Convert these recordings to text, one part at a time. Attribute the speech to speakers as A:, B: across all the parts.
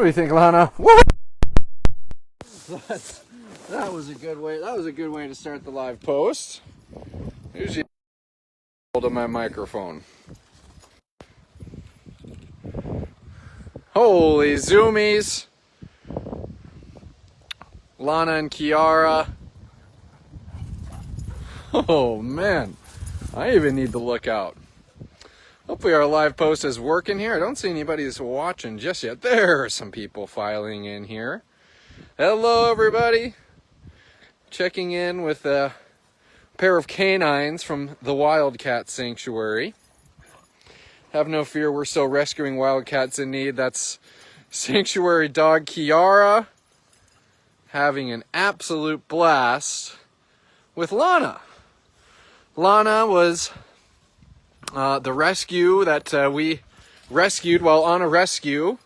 A: What do you think, Lana? Woo! That was a good way. That was a good way to start the live post. Usually, hold of my microphone. Holy zoomies! Lana and Kiara. Oh man, I even need to look out. Hopefully our live post is working here. I don't see anybody who's watching just yet. There are some people filing in here. Hello everybody. Checking in with a pair of canines from the Wildcat Sanctuary. Have no fear, we're still rescuing wildcats in need. That's Sanctuary dog Kiara having an absolute blast with Lana. Lana was the rescue that we rescued while on a rescue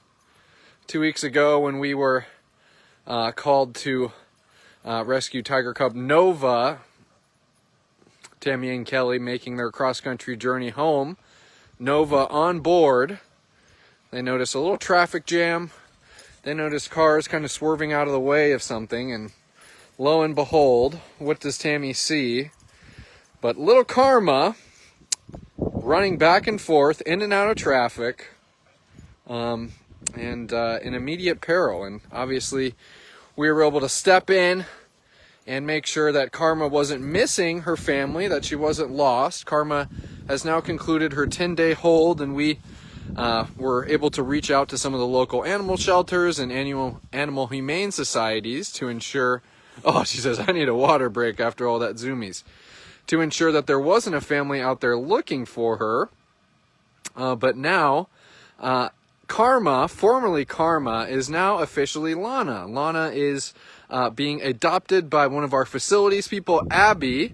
A: 2 weeks ago when we were called to rescue Tiger Cub Nova. Tammy and Kelly making their cross-country journey home. Nova on board. They noticed a little traffic jam. They noticed cars kind of swerving out of the way of something, and lo and behold, what does Tammy see? But little Karma running back and forth in and out of traffic, and in immediate peril. And obviously we were able to step in and make sure that Karma wasn't missing her family, that she wasn't lost. Karma has now concluded her 10-day hold, and we were able to reach out to some of the local animal shelters and animal humane societies to ensure, oh, she says, I need a water break after all that zoomies, to ensure that there wasn't a family out there looking for her. But now, Karma, formerly Karma, is now officially Lana. Lana is being adopted by one of our facilities people, Abby.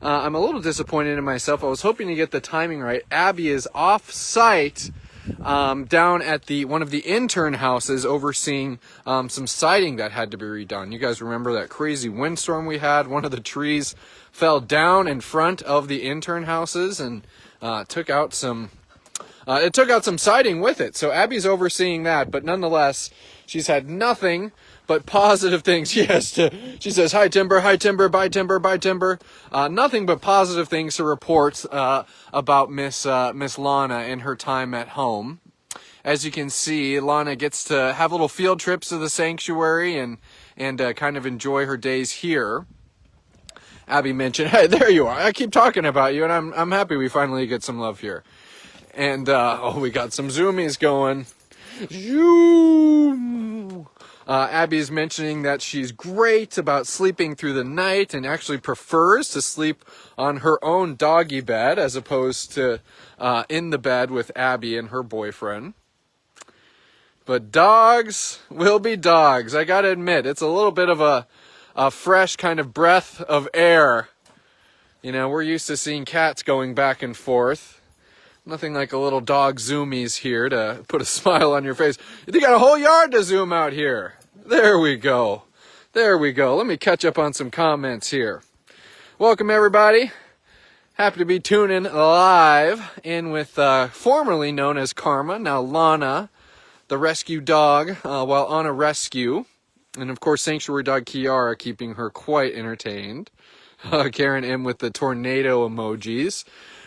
A: I'm a little disappointed in myself. I was hoping to get the timing right. Abby is off-site down at one of the intern houses overseeing some siding that had to be redone. You guys remember that crazy windstorm we had? One of the trees fell down in front of the intern houses and took out some siding with it. So Abby's overseeing that, but nonetheless, she's had nothing but positive things. She says, hi timber, bye timber, bye timber. Nothing but positive things to report about Miss Lana and her time at home. As you can see, Lana gets to have little field trips to the sanctuary and kind of enjoy her days here. Abby mentioned, hey, there you are. I keep talking about you, and I'm happy we finally get some love here. And we got some zoomies going. Abby's mentioning that she's great about sleeping through the night and actually prefers to sleep on her own doggy bed as opposed to in the bed with Abby and her boyfriend. But dogs will be dogs. I gotta admit, it's a little bit of a fresh kind of breath of air. You know, we're used to seeing cats going back and forth. Nothing like a little dog zoomies here to put a smile on your face. You got a whole yard to zoom out here. There we go. There we go. Let me catch up on some comments here. Welcome, everybody. Happy to be tuning live in with formerly known as Karma, now Lana, the rescue dog, while on a rescue. And, of course, Sanctuary dog Kiara keeping her quite entertained. Karen M. with the tornado emojis.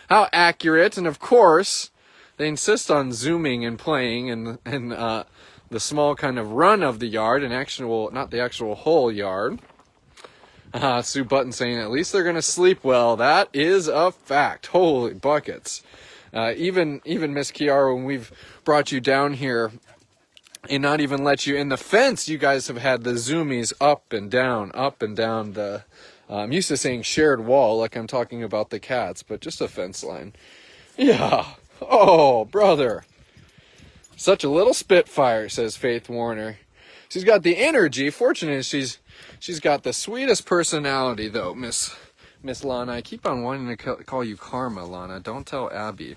A: How accurate. And, of course, they insist on zooming and playing in the small kind of run of the yard, not the actual whole yard. Sue Button saying, at least they're going to sleep well. That is a fact. Holy buckets. Even Miss Kiara, when we've brought you down here and not even let you in the fence, you guys have had the zoomies up and down the, I'm used to saying shared wall like I'm talking about the cats, but just a fence line. Yeah. Oh, brother. Such a little spitfire, says Faith Warner. She's got the energy. Fortunately, she's got the sweetest personality, though, Miss Lana. I keep on wanting to call you Karma, Lana. Don't tell Abby.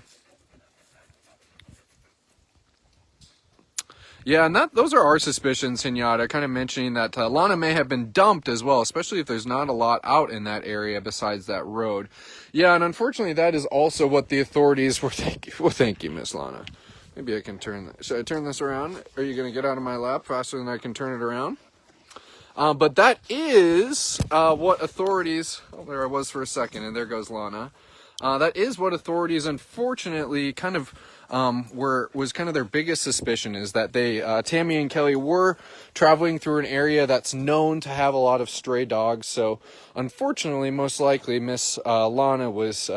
A: Yeah, and those are our suspicions, Hinata, kind of mentioning that Lana may have been dumped as well, especially if there's not a lot out in that area besides that road. Yeah, and unfortunately, that is also what the authorities were thinking. Well, thank you, Miss Lana. Maybe I can turn that. Should I turn this around? Are you going to get out of my lap faster than I can turn it around? But that is what authorities... Oh, there I was for a second, and there goes Lana. That is what authorities, unfortunately, kind of was kind of their biggest suspicion, is that they, Tammy and Kelly, were traveling through an area that's known to have a lot of stray dogs. So, unfortunately, most likely, Miss Lana was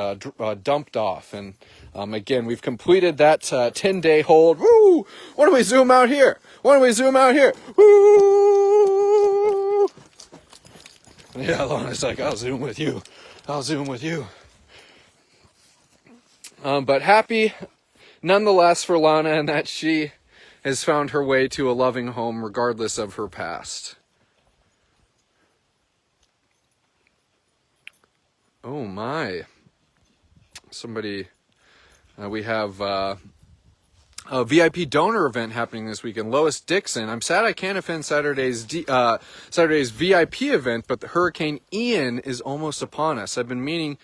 A: dumped off. And again, we've completed that 10-day hold. Woo! Why don't we zoom out here? Why don't we zoom out here? Woo! Yeah, Lana's like, I'll zoom with you. I'll zoom with you. But happy, nonetheless, for Lana, and that she has found her way to a loving home regardless of her past. Oh my. Somebody, we have a VIP donor event happening this weekend. Lois Dixon. I'm sad I can't attend Saturday's VIP event, but the Hurricane Ian is almost upon us. I've been meaning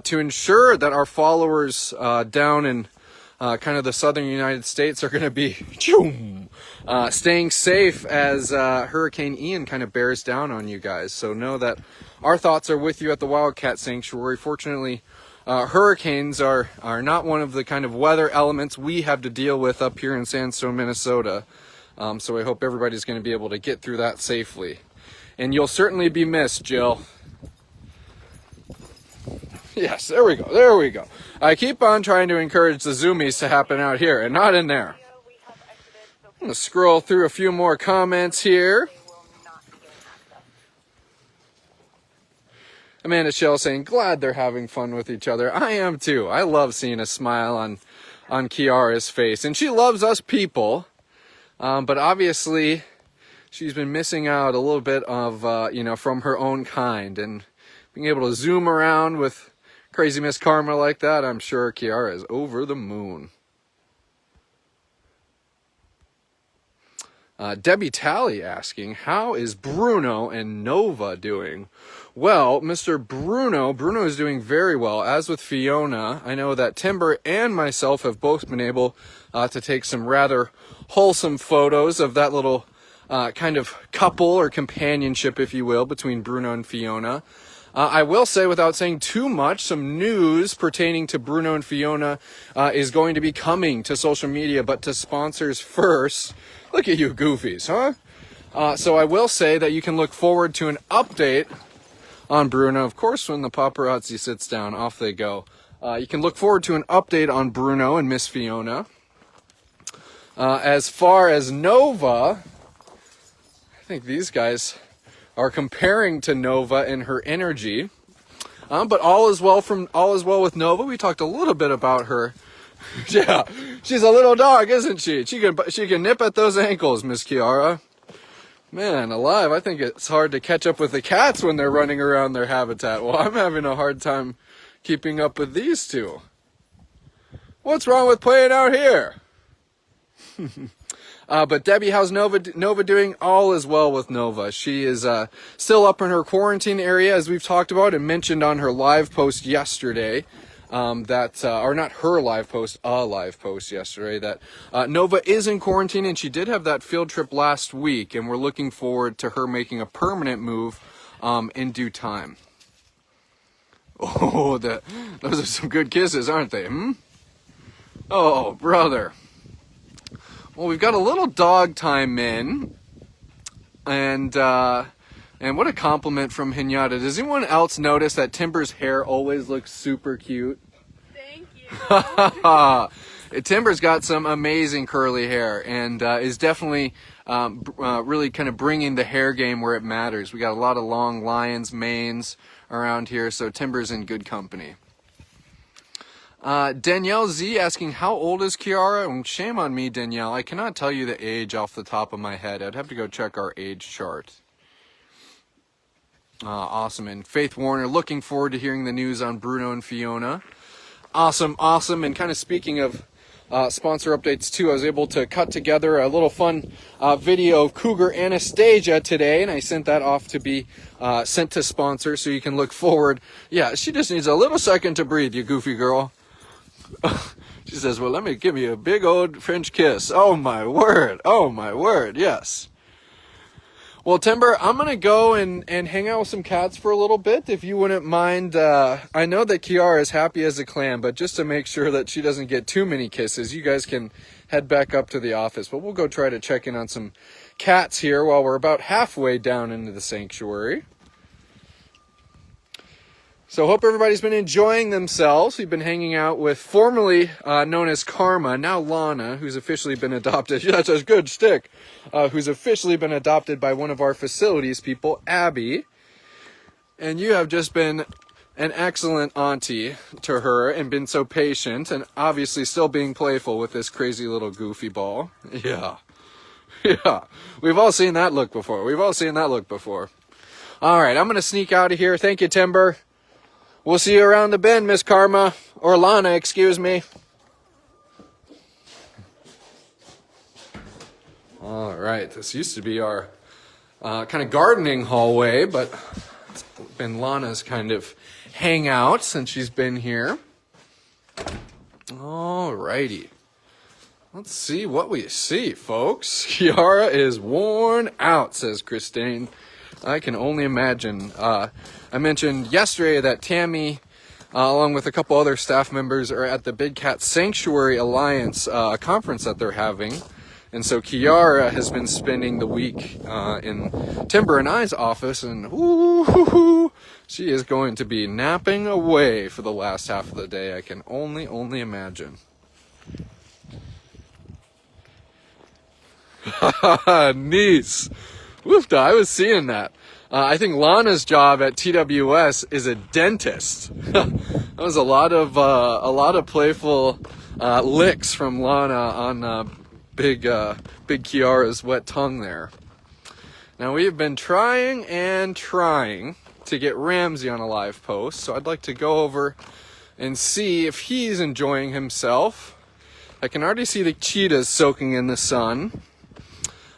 A: to ensure that our followers down in kind of the southern United States are going to be staying safe as Hurricane Ian kind of bears down on you guys. So know that our thoughts are with you at the Wildcat Sanctuary. Fortunately, hurricanes are not one of the kind of weather elements we have to deal with up here in Sandstone, Minnesota. So I hope everybody's going to be able to get through that safely. And you'll certainly be missed, Jill. Yes, there we go, there we go. I keep on trying to encourage the zoomies to happen out here and not in there. I'm going to scroll through a few more comments here. Amanda Shell saying, glad they're having fun with each other. I am too. I love seeing a smile on Kiara's face. And she loves us people. But obviously, she's been missing out a little bit of, from her own kind. And being able to zoom around with Crazy Miss Karma like that, I'm sure Kiara is over the moon. Debbie Talley asking, how is Bruno and Nova doing? Well, Mr. Bruno is doing very well. As with Fiona, I know that Timber and myself have both been able to take some rather wholesome photos of that little kind of couple or companionship, if you will, between Bruno and Fiona. I will say, without saying too much, some news pertaining to Bruno and Fiona is going to be coming to social media, but to sponsors first. Look at you goofies, huh? So I will say that you can look forward to an update on Bruno. Of course, when the paparazzi sits down, off they go. You can look forward to an update on Bruno and Miss Fiona. As far as Nova, I think these guys are comparing to Nova in her energy, but all is well with Nova. We talked a little bit about her. Yeah, she's a little dog, isn't she? She can nip at those ankles, Miss Kiara. Man, alive! I think it's hard to catch up with the cats when they're running around their habitat. Well, I'm having a hard time keeping up with these two. What's wrong with playing out here? But Debbie, how's Nova doing? All is well with Nova. She is still up in her quarantine area, as we've talked about and mentioned on her live post yesterday. Or not her live post, a live post yesterday, that Nova is in quarantine, and she did have that field trip last week, and we're looking forward to her making a permanent move in due time. Oh, those are some good kisses, aren't they? Oh, brother. Well, we've got a little dog time in, and what a compliment from Hinata. Does anyone else notice that Timber's hair always looks super cute?
B: Thank
A: you. Timber's got some amazing curly hair, and is definitely really kind of bringing the hair game where it matters. We got a lot of long lions, manes around here, so Timber's in good company. Danielle Z asking, how old is Kiara? Shame on me, Danielle. I cannot tell you the age off the top of my head. I'd have to go check our age chart. Awesome. And Faith Warner, looking forward to hearing the news on Bruno and Fiona. Awesome. And kind of speaking of sponsor updates too, I was able to cut together a little fun video of Cougar Anastasia today, and I sent that off to be sent to sponsor, so you can look forward. Yeah, she just needs a little second to breathe, you goofy girl. She says, well, give me a big old French kiss. Oh my word. Oh my word. Yes. Well, Timber, I'm going to go and hang out with some cats for a little bit, if you wouldn't mind. I know that Kiara is happy as a clam, but just to make sure that she doesn't get too many kisses, you guys can head back up to the office. But we'll go try to check in on some cats here while we're about halfway down into the sanctuary. So hope everybody's been enjoying themselves. We've been hanging out with formerly known as Karma, now Lana, who's officially been adopted. That's a good stick. Who's officially been adopted by one of our facilities people, Abby. And you have just been an excellent auntie to her and been so patient and obviously still being playful with this crazy little goofy ball. Yeah. Yeah. We've all seen that look before. All right, I'm going to sneak out of here. Thank you, Timber. We'll see you around the bend, Miss Karma. Or Lana, excuse me. All right, this used to be our kind of gardening hallway, but it's been Lana's kind of hangout since she's been here. All righty. Let's see what we see, folks. Kiara is worn out, says Christine. I can only imagine. I mentioned yesterday that Tammy, along with a couple other staff members, are at the Wildcat Sanctuary Alliance conference that they're having. And so Kiara has been spending the week in Timber and I's office, and she is going to be napping away for the last half of the day. I can only imagine. Nice. Woofda, I was seeing that. I think Lana's job at TWS is a dentist. That was a lot of playful licks from Lana on big Kiara's wet tongue there. Now we've been trying to get Ramsey on a live post, so I'd like to go over and see if he's enjoying himself. I can already see the cheetahs soaking in the sun.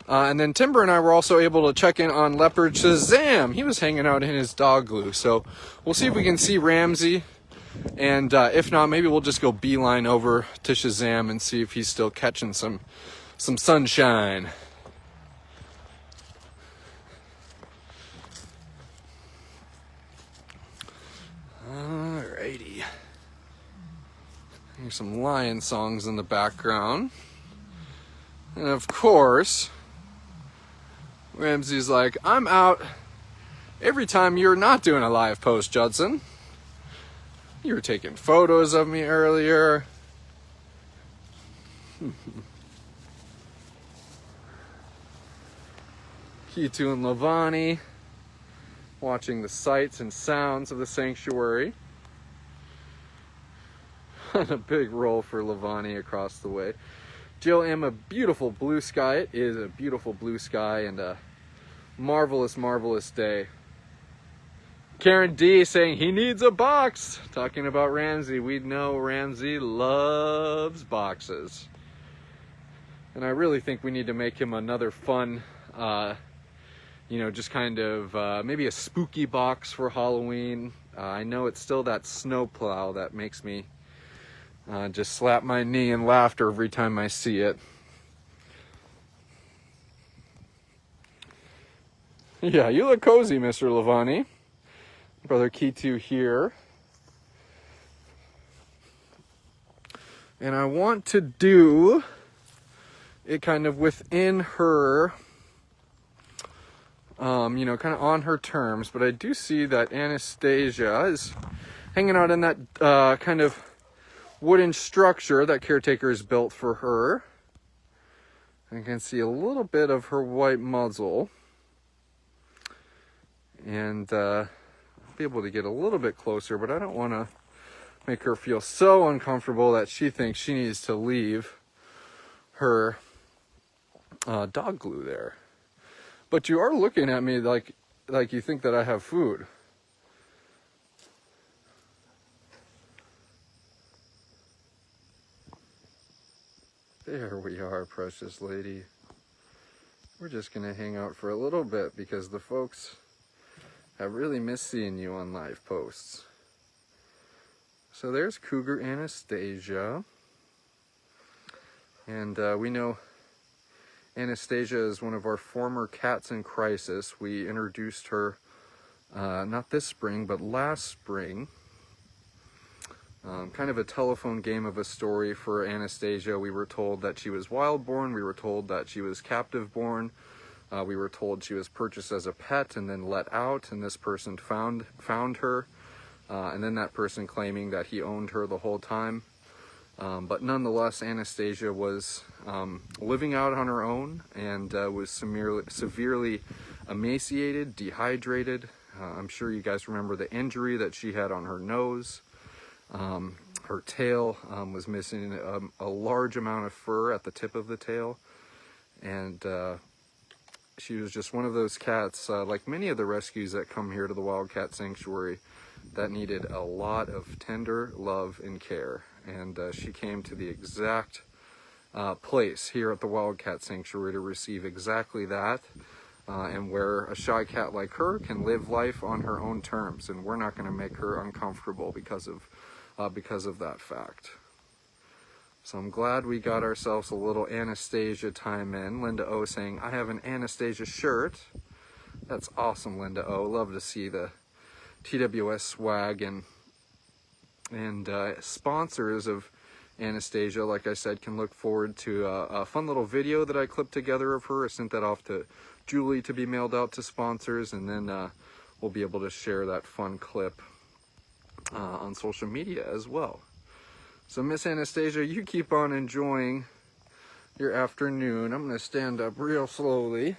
A: And then Timber and I were also able to check in on Leopard Shazam. He was hanging out in his dog glue. So we'll see if we can see Ramsey. And if not, maybe we'll just go beeline over to Shazam and see if he's still catching some sunshine. Alrighty. Here's some lion songs in the background. And of course, Ramsey's like, I'm out every time you're not doing a live post, Judson. You were taking photos of me earlier. Kitu and Lavani watching the sights and sounds of the sanctuary. And a big roll for Lavani across the way. Jill M, a beautiful blue sky. It is a beautiful blue sky and a marvelous, marvelous day. Karen D saying he needs a box. Talking about Ramsey. We know Ramsey loves boxes. And I really think we need to make him another fun, just kind of maybe a spooky box for Halloween. I know it's still that snowplow that makes me just slap my knee in laughter every time I see it. Yeah, you look cozy, Mr. Lavani. Brother Kitu here. And I want to do it kind of within her, kind of on her terms. But I do see that Anastasia is hanging out in that kind of wooden structure that caretaker has built for her. I can see a little bit of her white muzzle. And I'll be able to get a little bit closer, but I don't want to make her feel so uncomfortable that she thinks she needs to leave her dog glue there. But you are looking at me like you think that I have food. There we are, precious lady. We're just going to hang out for a little bit because the folks have really missed seeing you on live posts. So there's Cougar Anastasia. And we know Anastasia is one of our former cats in crisis. We introduced her not this spring, but last spring. Kind of a telephone game of a story for Anastasia. We were told that she was wild-born. We were told that she was captive-born. We were told she was purchased as a pet and then let out, and this person found her. And then that person claiming that he owned her the whole time. But nonetheless, Anastasia was living out on her own and was severely emaciated, dehydrated. I'm sure you guys remember the injury that she had on her nose. Her tail was missing a large amount of fur at the tip of the tail. And she was just one of those cats, like many of the rescues that come here to the Wildcat Sanctuary, that needed a lot of tender love and care. And she came to the exact place here at the Wildcat Sanctuary to receive exactly that, and where a shy cat like her can live life on her own terms, and we're not going to make her uncomfortable because of that fact. So I'm glad we got ourselves a little Anastasia time in. Linda O saying, I have an Anastasia shirt. That's awesome, Linda O. Love to see the TWS swag and sponsors of Anastasia, like I said, can look forward to a fun little video that I clipped together of her. I sent that off to Julie to be mailed out to sponsors, and then we'll be able to share that fun clip on social media as well. So Miss Anastasia, you keep on enjoying your afternoon. I'm going to stand up real slowly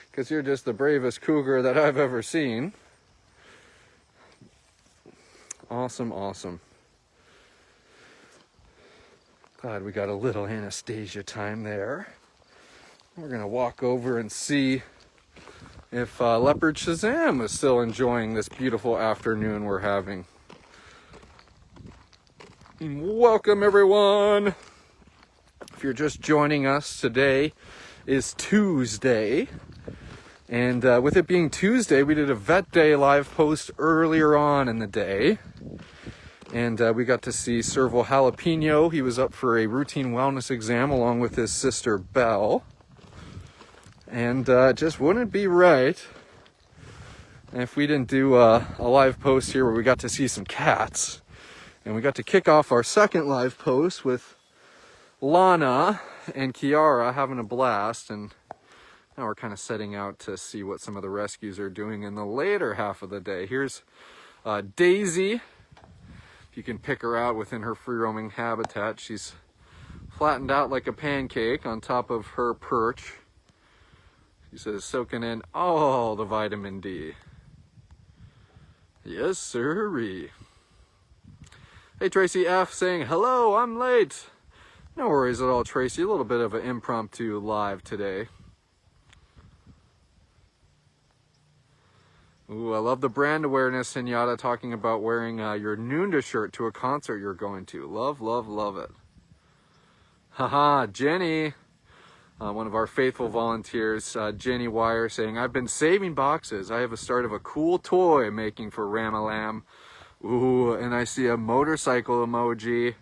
A: because you're just the bravest cougar that I've ever seen. Awesome, awesome. Glad we got a little Anastasia time there. We're going to walk over and see if Leopard Shazam is still enjoying this beautiful afternoon we're having. Welcome, everyone. If you're just joining us, today is Tuesday. And with it being Tuesday, we did a Vet Day live post earlier on in the day. And we got to see Serval Jalapeno. He was up for a routine wellness exam along with his sister Belle. And it just wouldn't be right if we didn't do a live post here where we got to see some cats. And we got to kick off our second live post with Lana and Kiara having a blast. And now we're kind of setting out to see what some of the rescues are doing in the later half of the day. Here's Daisy. If you can pick her out within her free-roaming habitat, she's flattened out like a pancake on top of her perch. She says, soaking in all the vitamin D. Yes, sirree. Hey, Tracy F. saying, hello, I'm late. No worries at all, Tracy. A little bit of an impromptu live today. Ooh, I love the brand awareness, Senyata, talking about wearing your Noonda shirt to a concert you're going to. Love, love, love it. Haha, Jenny, one of our faithful volunteers, Jenny Wire, saying, I've been saving boxes. I have a start of a cool toy making for Ramalam. Ooh, and I see a motorcycle emoji.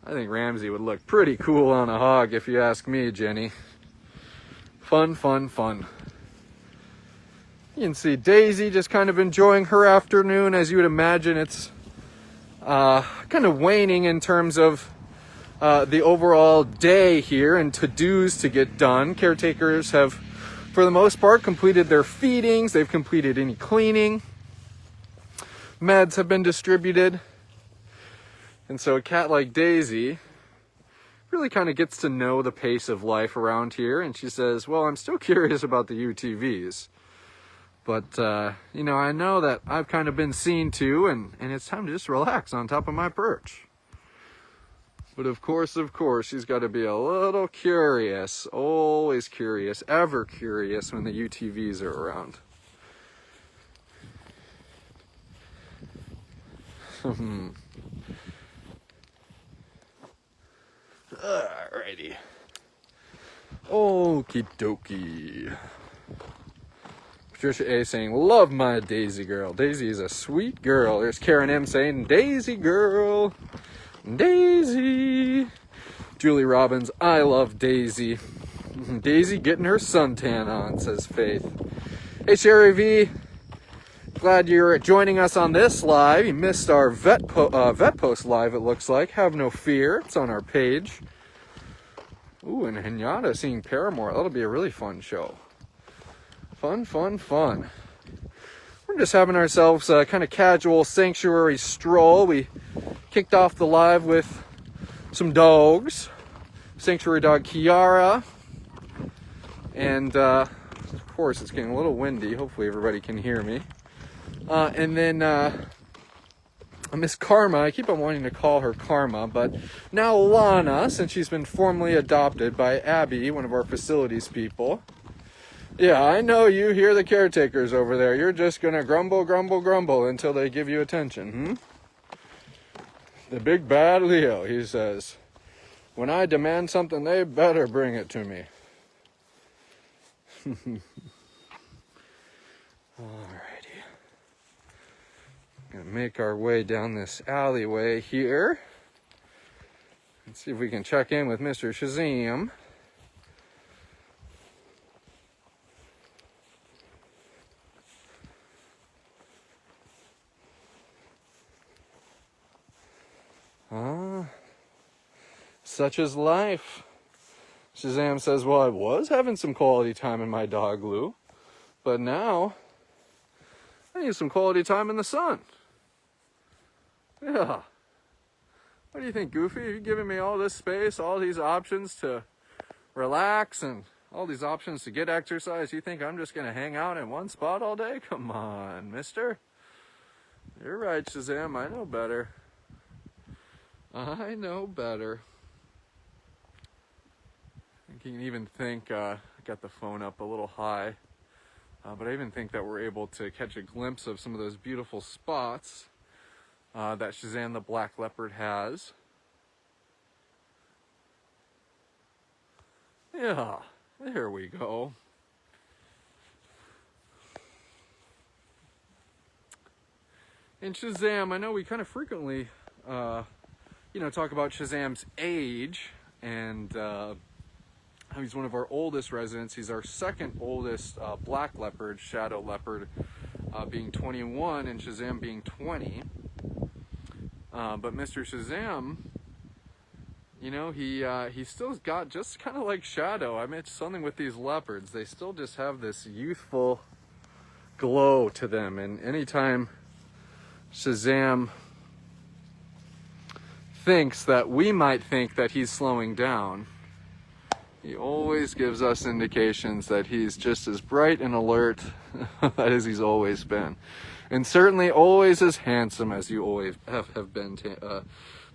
A: I think Ramsey would look pretty cool on a hog if you ask me, Jenny. Fun, fun, fun. You can see Daisy just kind of enjoying her afternoon. As you would imagine, it's kind of waning in terms of the overall day here and to-dos to get done. Caretakers have, for the most part, completed their feedings. They've completed any cleaning. Meds have been distributed. And so a cat like Daisy really kind of gets to know the pace of life around here. And she says, well, I'm still curious about the UTVs. But, you know, I know that I've kind of been seen to, and it's time to just relax on top of my perch. But of course, she's got to be a little curious. Always curious, ever curious when the UTVs are around. Alrighty. Okie dokie. Patricia A saying, love my Daisy girl. Daisy is a sweet girl. There's Karen M saying, Daisy girl. Daisy. Julie Robbins, I love Daisy. Daisy getting her suntan on, says Faith. Hey, Sherry V. Glad you're joining us on this live. You missed our vet post live, it looks like. Have no fear. It's on our page. Ooh, and Hinata seeing Paramore. That'll be a really fun show. Fun, fun, fun. We're just having ourselves a kind of casual sanctuary stroll. We kicked off the live with some dogs. Sanctuary dog Kiara. And, of course, it's getting a little windy. Hopefully everybody can hear me. And then Miss Karma, I keep on wanting to call her Karma, but now Lana, since she's been formally adopted by Abby, one of our facilities people. Yeah, I know you hear the caretakers over there. You're just going to grumble, grumble, grumble until they give you attention, The big bad Leo, he says, when I demand something, they better bring it to me. Alrighty. Gonna make our way down this alleyway here. Let's see if we can check in with Mr. Shazam. Such is life. Shazam says, well, I was having some quality time in my dog glue, but now I need some quality time in the sun. Yeah. What do you think, Goofy? You're giving me all this space, all these options to relax, and all these options to get exercise. You think I'm just going to hang out in one spot all day? Come on, mister. You're right, Shazam. I know better. I know better. You can even think, I got the phone up a little high, but I even think that we're able to catch a glimpse of some of those beautiful spots that Shazam the Black Leopard has. Yeah, there we go. And Shazam, I know we kind of frequently, talk about Shazam's age, and he's one of our oldest residents. He's our second oldest black leopard, shadow leopard, being 21 and Shazam being 20. But Mr. Shazam, he still's got just kind of like Shadow. I mean, it's something with these leopards. They still just have this youthful glow to them. And anytime Shazam thinks that we might think that he's slowing down, he always gives us indications that he's just as bright and alert as he's always been. And certainly always as handsome as you always have been, Mr.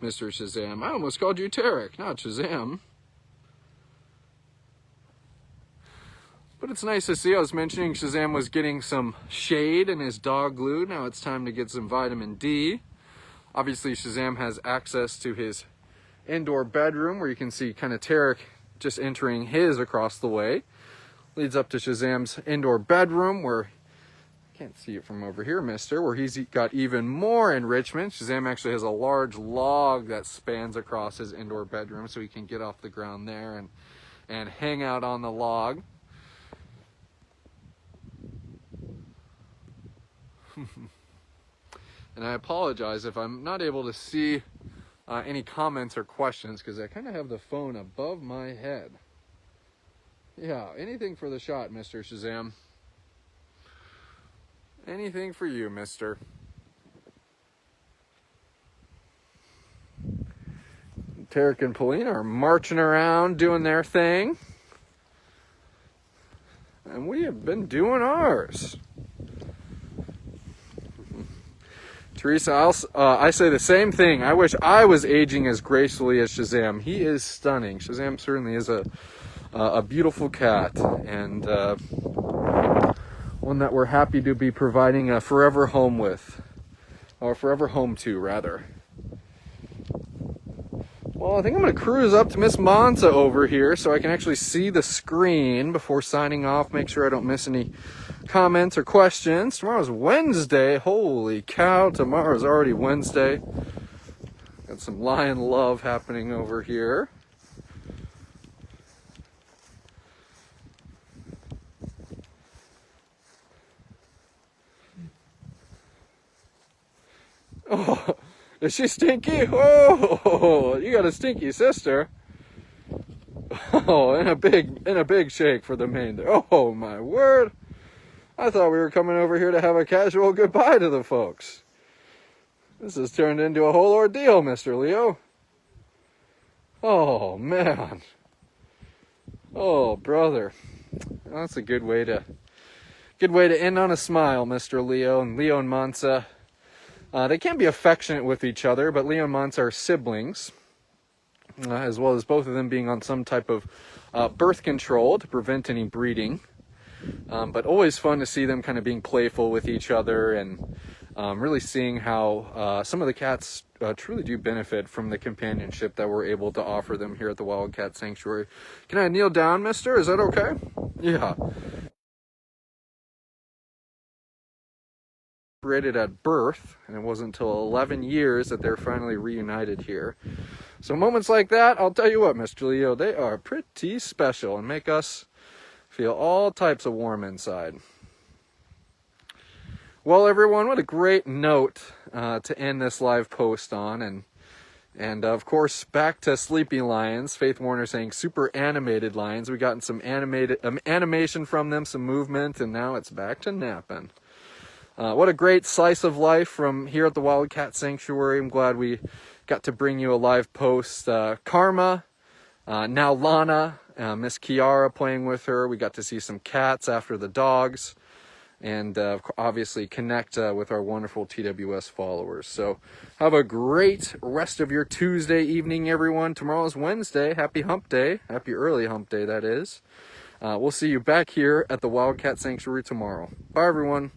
A: Shazam. I almost called you Tarek, not Shazam. But it's nice to see. I was mentioning Shazam was getting some shade in his dog glue. Now it's time to get some vitamin D. Obviously, Shazam has access to his indoor bedroom where you can see kind of Tarek just entering his across the way. Leads up to Shazam's indoor bedroom where, can't see it from over here, mister, where he's got even more enrichment. Shazam actually has a large log that spans across his indoor bedroom so he can get off the ground there and hang out on the log. And I apologize if I'm not able to see any comments or questions because I kind of have the phone above my head. Yeah, anything for the shot, Mr. Shazam. Anything for you, mister. Tarek and Paulina are marching around doing their thing. And we have been doing ours. Teresa, I say the same thing. I wish I was aging as gracefully as Shazam. He is stunning. Shazam certainly is a beautiful cat, and one that we're happy to be providing a forever home with, or forever home to, rather. Well, I think I'm going to cruise up to Miss Mansa over here so I can actually see the screen before signing off. Make sure I don't miss any comments or questions. Tomorrow's Wednesday. Holy cow, tomorrow's already Wednesday. Got some lion love happening over here. Oh, is she stinky? Oh, you got a stinky sister. Oh, and a big shake for the mane there. Oh, my word. I thought we were coming over here to have a casual goodbye to the folks. This has turned into a whole ordeal, Mr. Leo. Oh, man. Oh, brother. That's a good way to end on a smile, Mr. Leo and Mansa. They can be affectionate with each other, but Leo and Mansa are siblings, as well as both of them being on some type of birth control to prevent any breeding. But always fun to see them kind of being playful with each other and really seeing how some of the cats truly do benefit from the companionship that we're able to offer them here at the Wildcat Sanctuary. Can I kneel down, mister? Is that okay? Yeah. Separated at birth, and it wasn't until 11 years that they're finally reunited here. So moments like that, I'll tell you what, Mr. Leo, they are pretty special and make us feel all types of warm inside. Well, everyone, what a great note to end this live post on. And of course, back to Sleepy Lions. Faith Warner saying super animated lions. We gotten some animation from them, some movement, and now it's back to napping. What a great slice of life from here at the Wildcat Sanctuary. I'm glad we got to bring you a live post. Karma, now Lana, Miss Kiara playing with her. We got to see some cats after the dogs. And obviously connect with our wonderful TWS followers. So have a great rest of your Tuesday evening, everyone. Tomorrow's Wednesday. Happy hump day. Happy early hump day, that is. We'll see you back here at the Wildcat Sanctuary tomorrow. Bye, everyone.